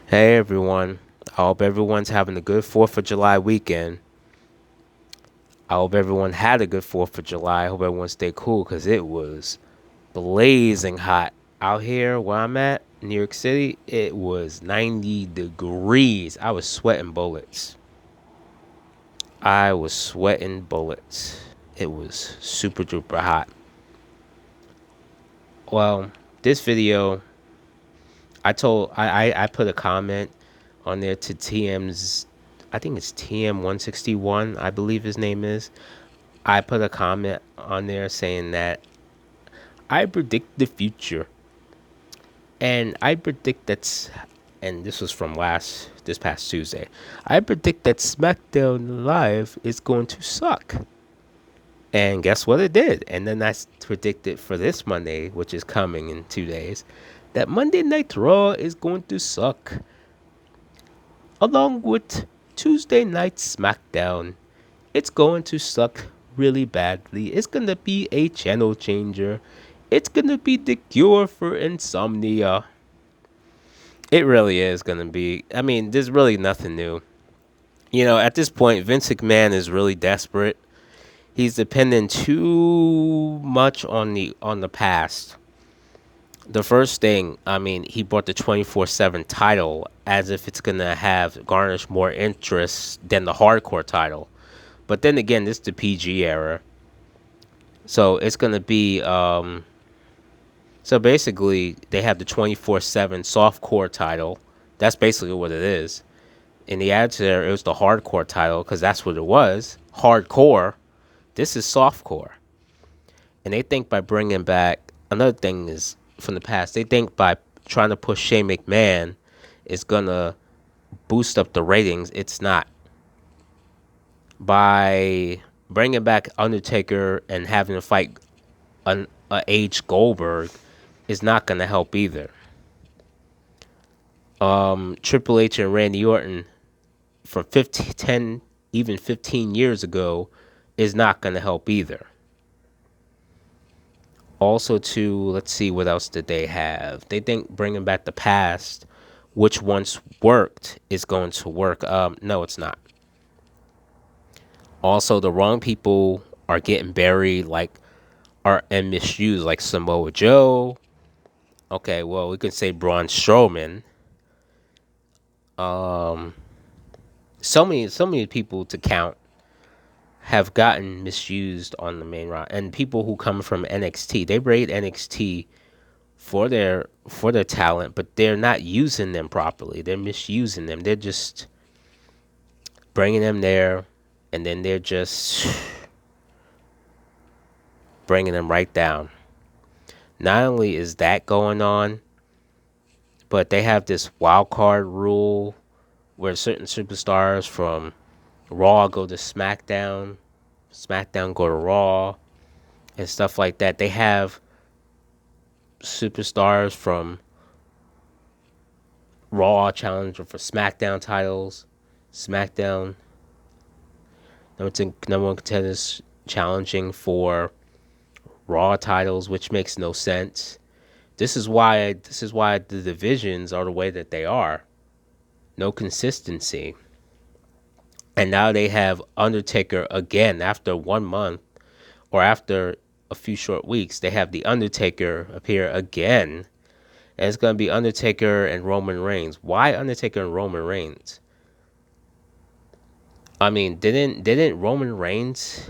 Hey everyone. I hope everyone's having a good 4th of July weekend. I hope everyone had a good 4th of July. I hope everyone stayed cool because it was blazing hot. Out here where I'm at, New York City, it was 90 degrees. I was sweating bullets. I was sweating bullets. It was super duper hot. Well, this video, I put a comment on there to TM's, I think it's TM161, I believe his name is. I put a comment on there saying that I predict the future. And I predict and this was from this past Tuesday. I predict that SmackDown Live is going to suck. And guess what it did? And then I predicted for this Monday, which is coming in 2 days, that Monday Night Raw is going to suck. Along with Tuesday Night SmackDown. It's going to suck really badly. It's going to be a channel changer. It's going to be the cure for insomnia. It really is going to be. I mean, there's really nothing new. At this point, Vince McMahon is really desperate. He's depending too much on the past. The first thing, I mean, he brought the 24/7 title as if it's going to have garnish more interest than the hardcore title. But then again, this is the PG era. So it's going to be so basically they have the 24/7 softcore title. That's basically what it is. In the Attitude Era, it was the hardcore title because that's what it was. Hardcore. This is softcore. And they think by bringing back another thing is from the past. They think by trying to push Shane McMahon is going to boost up the ratings. It's not. By bringing back Undertaker and having to fight a H Goldberg is not going to help either. Triple H and Randy Orton from 15 years ago is not going to help either. Also, let's see, what else did they have? They think bringing back the past, which once worked, is going to work. No, it's not. Also, the wrong people are getting buried, and misused, like Samoa Joe. Okay, well, we can say Braun Strowman. Um, so many people to count have gotten misused on the main roster, and people who come from NXT, they rate NXT for their talent, but they're not using them properly. They're misusing them. They're just bringing them there, and then they're just bringing them right down. Not only is that going on, but they have this wild card rule where certain superstars from Raw go to SmackDown, SmackDown go to Raw, and stuff like that. They have superstars from Raw challenging for SmackDown titles, SmackDown number one contenders challenging for Raw titles, which makes no sense. This is why the divisions are the way that they are. No consistency. And now they have Undertaker again after 1 month or after a few short weeks. They have the Undertaker appear again. And it's going to be Undertaker and Roman Reigns. Why Undertaker and Roman Reigns? I mean, didn't Roman Reigns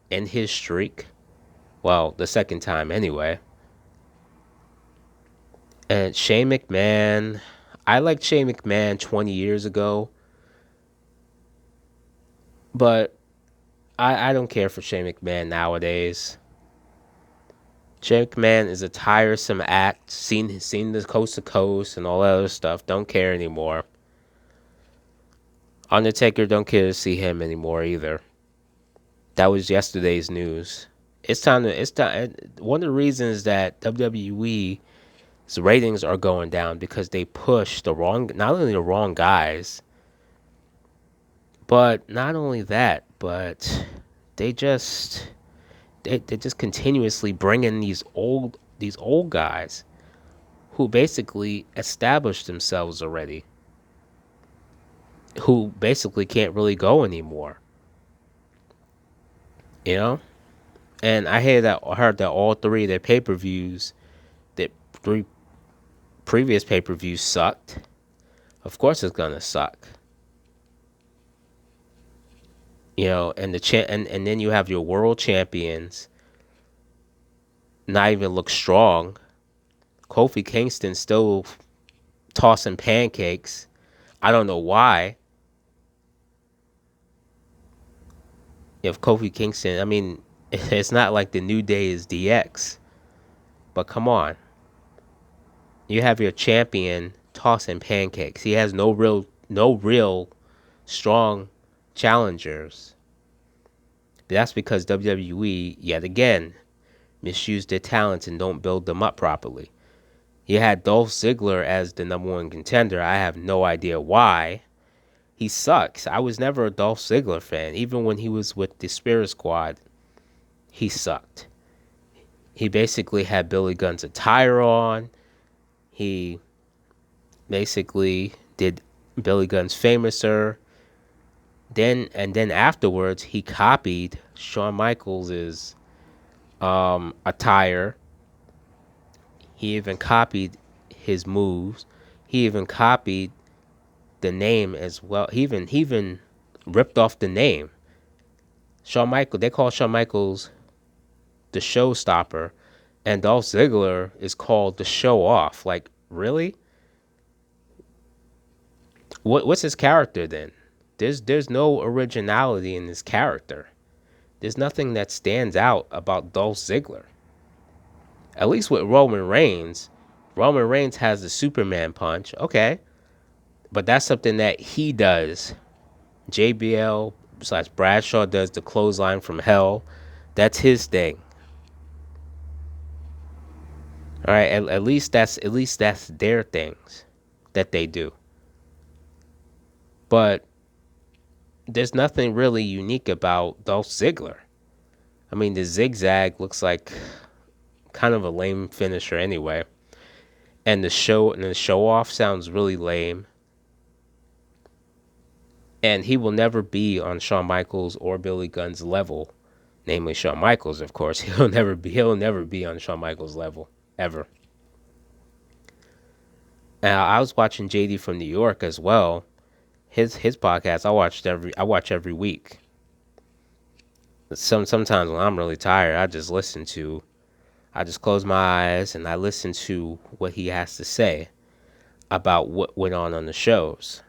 end his streak? Well, the second time anyway. And Shane McMahon, I liked Shane McMahon 20 years ago, but I don't care for Shane McMahon nowadays. Shane McMahon is a tiresome act. Seen the coast to coast and all that other stuff. Don't care anymore. Undertaker, don't care to see him anymore either. That was yesterday's news. It's time. One of the reasons that WWE's ratings are going down because they push not only the wrong guys, but not only that, but they just they just continuously bring in these old guys who basically established themselves already. who basically can't really go anymore. You know, and I heard that all three of their pay per views, that three previous pay per views sucked. Of course, it's gonna suck. You know, and and then you have your world champions not even look strong. Kofi Kingston still tossing pancakes. I don't know why. If Kofi Kingston, I mean, it's not like the New Day is DX, but come on. You have your champion tossing pancakes. He has no real strong challengers. That's because WWE yet again misuse their talents and don't build them up properly. You had Dolph Ziggler as the number one contender. I have no idea why. He sucks. I was never a Dolph Ziggler fan. Even when he was with the Spirit Squad, he sucked. He basically had Billy Gunn's attire on. He basically did Billy Gunn's Famouser. Then afterwards, he copied Shawn Michaels's attire. He even copied his moves. He even copied the name as well. He even ripped off the name. They call Shawn Michaels the showstopper, and Dolph Ziggler is called the show off. Like, really? What's his character then? There's no originality in his character. There's nothing that stands out about Dolph Ziggler. At least with Roman Reigns has the Superman punch. Okay, but that's something that he does. JBL slash Bradshaw does the clothesline from hell. That's his thing. All right, at least that's their things that they do. But there's nothing really unique about Dolph Ziggler. I mean, the zigzag looks like kind of a lame finisher anyway, and the show off sounds really lame. And he will never be on Shawn Michaels or Billy Gunn's level, namely Shawn Michaels, of course. He'll never be on Shawn Michaels' level ever. Now, I was watching JD from New York as well. His podcast I watch every week. Sometimes when I'm really tired, I just close my eyes and I listen to what he has to say about what went on the shows.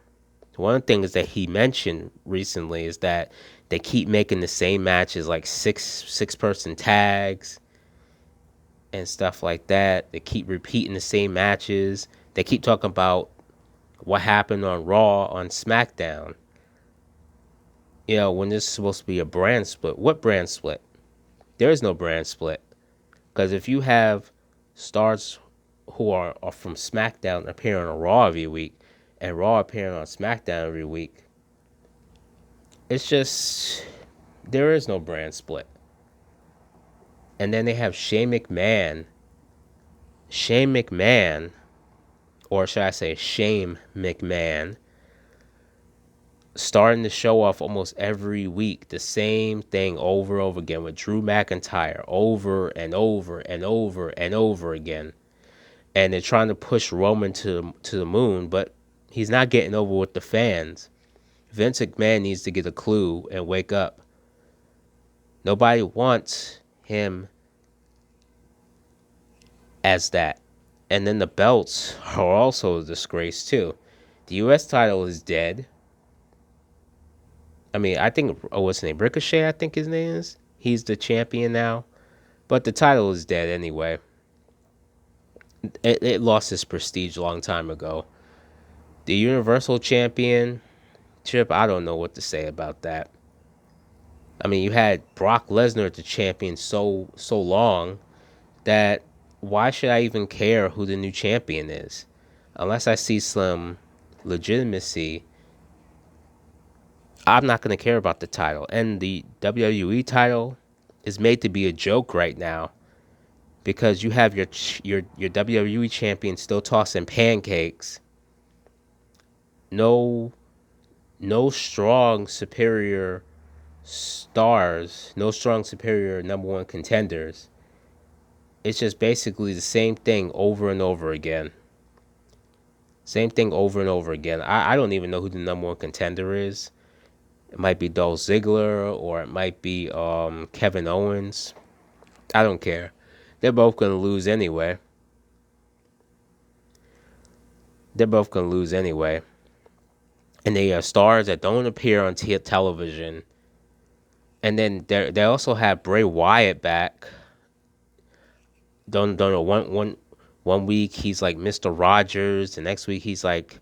One of the things that he mentioned recently is that they keep making the same matches, like six person tags and stuff like that. They keep repeating the same matches. They keep talking about what happened on Raw, on SmackDown. You know, when this is supposed to be a brand split. What brand split? There is no brand split. Because if you have stars who are from SmackDown appearing on Raw every week and Raw appearing on SmackDown every week, it's just, there is no brand split. And then they have Shane McMahon, or should I say Shame McMahon, starting to show off almost every week the same thing over and over again with Drew McIntyre over and over and over and over again. And they're trying to push Roman to the moon, but he's not getting over with the fans. Vince McMahon needs to get a clue and wake up. Nobody wants him as that. And then the belts are also a disgrace too. The U.S. title is dead. I mean, I think, what's his name? Ricochet, I think his name is. He's the champion now. But the title is dead anyway. It lost its prestige a long time ago. The Universal Championship, I don't know what to say about that. I mean, you had Brock Lesnar the champion so long that why should I even care who the new champion is? Unless I see some legitimacy, I'm not going to care about the title. And the WWE title is made to be a joke right now because you have your WWE champion still tossing pancakes. No no strong superior stars, no strong superior number one contenders. It's just basically the same thing over and over again. Same thing over and over again. I don't even know who the number one contender is. It might be Dolph Ziggler or it might be Kevin Owens. I don't care. They're both gonna lose anyway. They're both gonna lose anyway. And they are stars that don't appear on television. And then they also have Bray Wyatt back. Don't know one week he's like Mr. Rogers. The next week he's like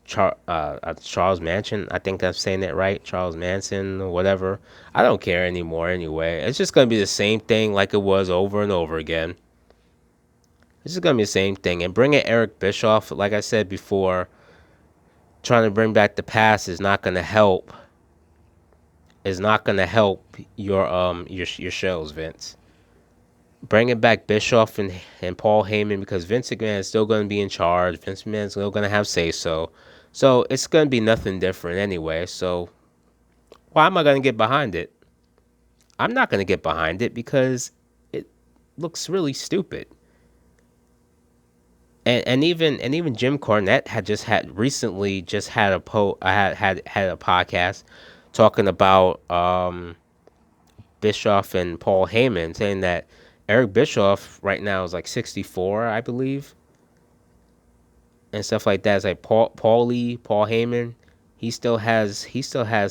Charles Manson. I think I'm saying that right. Charles Manson or whatever. I don't care anymore anyway. It's just gonna be the same thing like it was over and over again. This is gonna be the same thing. And bringing Eric Bischoff, like I said before, trying to bring back the past is not gonna help. Is not gonna help your shows, Vince. Bringing back Bischoff and Paul Heyman because Vince McMahon is still gonna be in charge. Vince McMahon is still gonna have say so. So it's gonna be nothing different anyway. So why am I gonna get behind it? I'm not gonna get behind it because it looks really stupid. And even Jim Cornette had recently just had had a podcast talking about Bischoff and Paul Heyman, saying that Eric Bischoff right now is like 64, I believe, and stuff like that. It's like Paul Heyman. He still has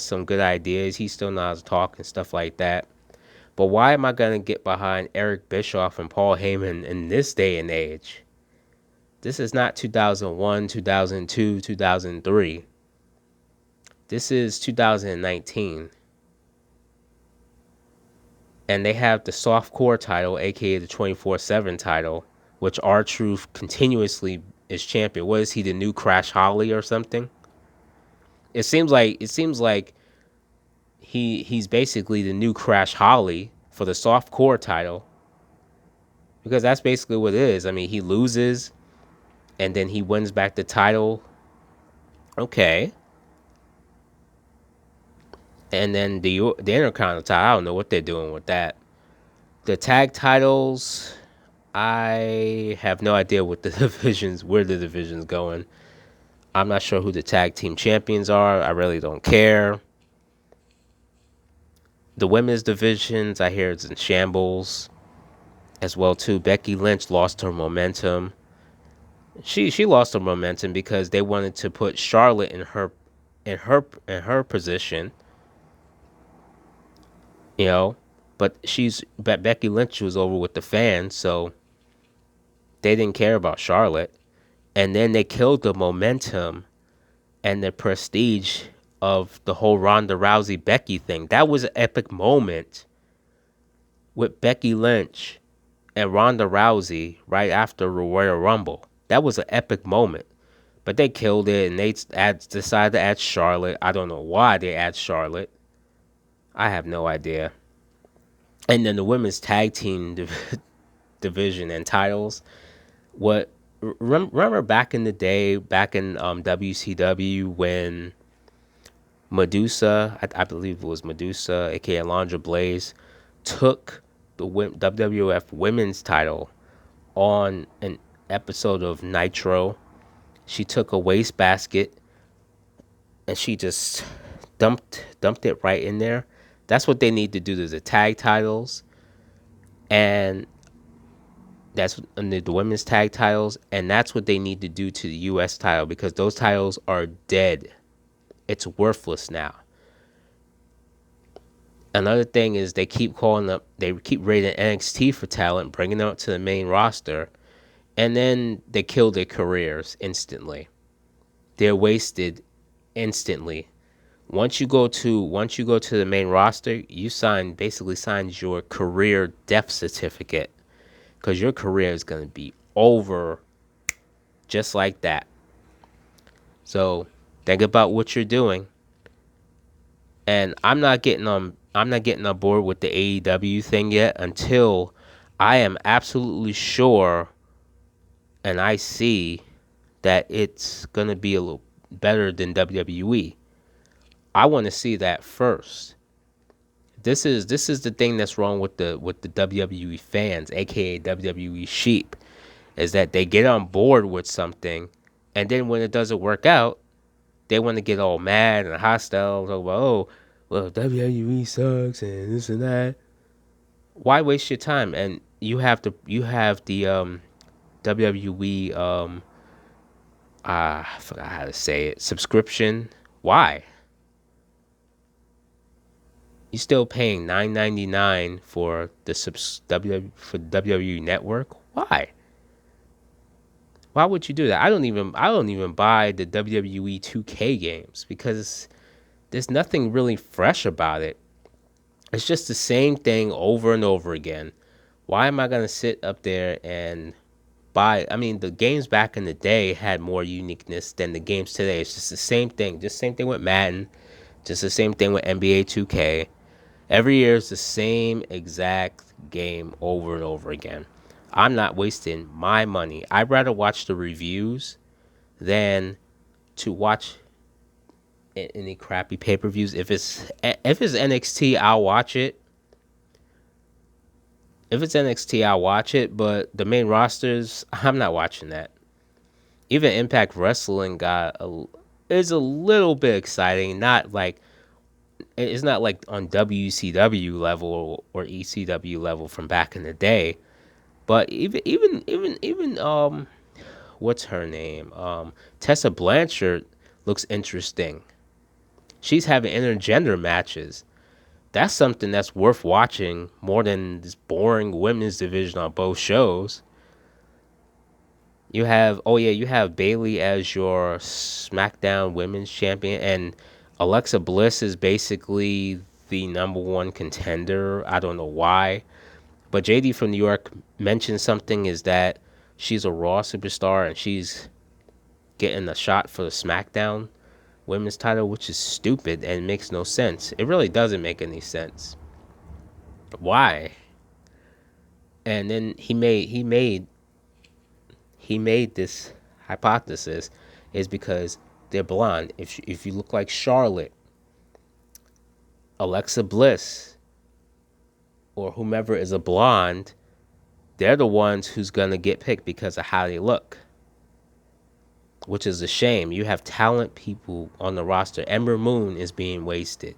some good ideas. He still knows how to talk and stuff like that. But why am I gonna get behind Eric Bischoff and Paul Heyman in this day and age? This is not 2001, 2002, 2003. This is 2019. And they have the soft core title, aka the 24/7 title, which R-Truth continuously is champion. What is he, the new Crash Holly or something? It seems like he's basically the new Crash Holly for the soft core title. Because that's basically what it is. I mean, he loses and then he wins back the title. Okay. And then the Intercontinental title, I don't know what they're doing with that. The tag titles, I have no idea what the where the division's going. I'm not sure who the tag team champions are. I really don't care. The women's divisions, I hear it's in shambles as well too. Becky Lynch lost her momentum. She lost her momentum because they wanted to put Charlotte in her position, you know. But Becky Lynch was over with the fans, so they didn't care about Charlotte. And then they killed the momentum and the prestige of the whole Ronda Rousey Becky thing. That was an epic moment with Becky Lynch and Ronda Rousey right after Royal Rumble. That was an epic moment. But they killed it and they decided to add Charlotte. I don't know why they add Charlotte. I have no idea. And then the women's tag team division and titles. Remember back in the day, back in WCW when Medusa, I believe it was Medusa, aka Alundra Blaze, took the WWF women's title on an episode of Nitro. She took a wastebasket and she just dumped it right in there. That's what they need to do to the tag titles, and that's the women's tag titles, and that's what they need to do to the U.S. title because those titles are dead. It's worthless now. Another thing is they keep rating NXT for talent, bringing them up to the main roster, and then they kill their careers instantly. They're wasted instantly. Once you go to the main roster, you basically signs your career death certificate because your career is going to be over just like that. So think about what you're doing. And I'm not getting on board with the AEW thing yet until I am absolutely sure and I see that it's going to be a little better than WWE. I want to see that first. This is the thing that's wrong with the WWE fans, aka WWE sheep, is that they get on board with something, and then when it doesn't work out, they want to get all mad and hostile, talk about, oh, well, WWE sucks and this and that. Why waste your time? And you have the WWE I forgot how to say it, subscription. Why? You still paying $9.99 for the for WWE Network? Why? Why would you do that? I don't even buy the WWE 2K games because there's nothing really fresh about it. It's just the same thing over and over again. Why am I gonna sit up there and buy? I mean, the games back in the day had more uniqueness than the games today. It's just the same thing. Just the same thing with Madden. Just the same thing with NBA 2K. Every year is the same exact game over and over again. I'm not wasting my money. I'd rather watch the reviews than to watch any crappy pay-per-views. If it's NXT, I'll watch it. If it's NXT, I'll watch it. But the main rosters, I'm not watching that. Even Impact Wrestling is a little bit exciting. Not like it's not like on WCW level or ECW level from back in the day. But even what's her name? Tessa Blanchard looks interesting. She's having intergender matches. That's something that's worth watching more than this boring women's division on both shows. You have Bailey as your SmackDown Women's Champion, and Alexa Bliss is basically the number one contender. I don't know why, but JD from New York mentioned something is that she's a Raw superstar and she's getting a shot for the SmackDown Women's title, which is stupid and makes no sense. It really doesn't make any sense. Why? And then he made this hypothesis is because they're blonde. If you look like Charlotte, Alexa Bliss, or whomever is a blonde, they're the ones who's gonna get picked because of how they look, which is a shame. You have talent people on the roster. Ember Moon is being wasted.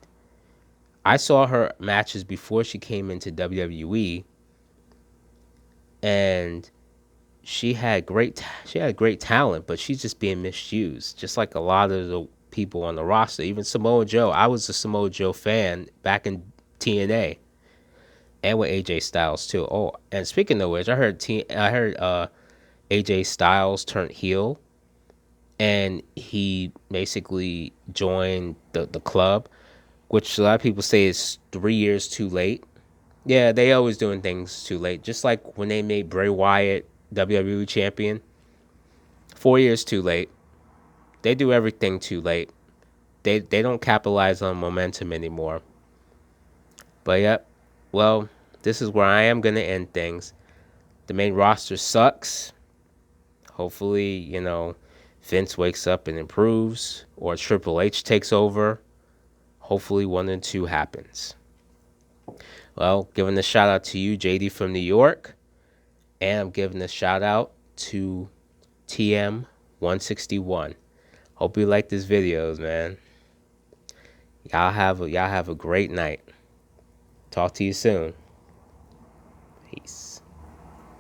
I saw her matches before she came into WWE, and she had great talent, but she's just being misused, just like a lot of the people on the roster. Even Samoa Joe, I was a Samoa Joe fan back in TNA, and with AJ Styles too. Oh, and speaking of which, I heard AJ Styles turned heel, and he basically joined the club, which a lot of people say is 3 years too late. Yeah, they always doing things too late. Just like when they made Bray Wyatt WWE champion, 4 years too late. They do everything too late. They don't capitalize on momentum anymore. But yep. Well, this is where I am gonna end things. The main roster sucks. Hopefully, Vince wakes up and improves, or Triple H takes over. Hopefully, one and two happens. Well, giving a shout out to you, JD from New York, and I'm giving a shout out to TM161. Hope you like these videos, man. Y'all have a great night. Talk to you soon. Peace.